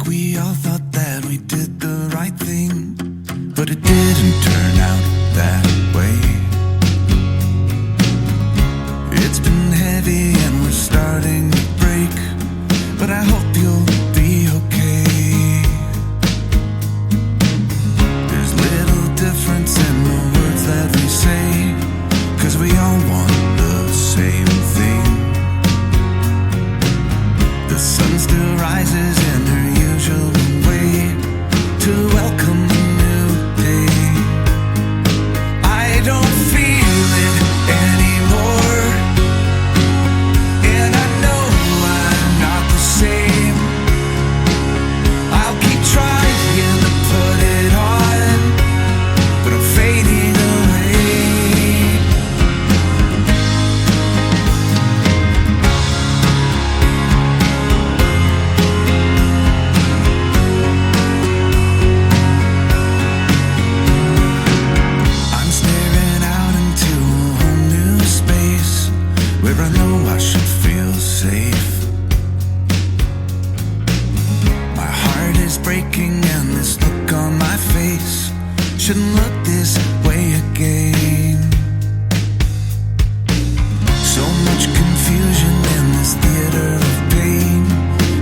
We all thought that we did the right thing, but it didn't turn out that way. It's been heavy and we're starting to break, but I hope you'll be okay. There's little difference in the words that we say, 'cause we all want the same thing. The sun still rises in her usual way to welcome a new day. I don't feel it anymore, and I know I'm not the same. I'll keep trying to put it on, but I'm fading away. I'm staring out into a whole new space where I know I should feel safe. My heart is breaking and this look on my face shouldn't look this way again. So much confusion in this theater of pain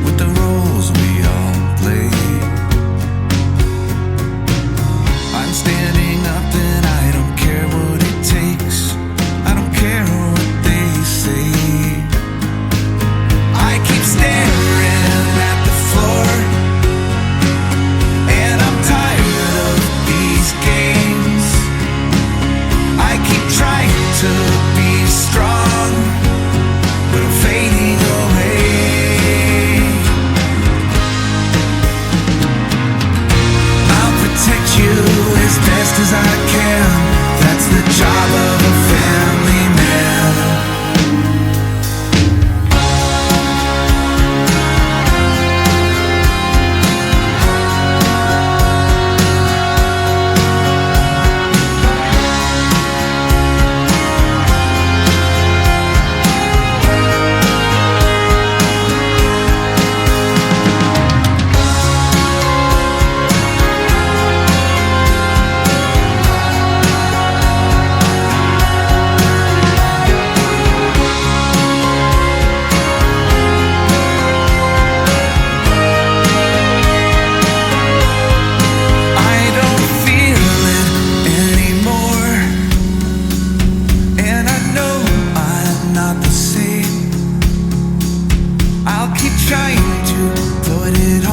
with the roles we all play. I'm standing up and I don't care what it takes. I don't care what they say. I keep staring at the floor, and I'm tired of these games. I keep trying to be strong, but I'm fading away. I'll protect you as best as I can. That's the job of a family man. I don't feel it anymore, and I know I'm not the same. I'll keep trying to put it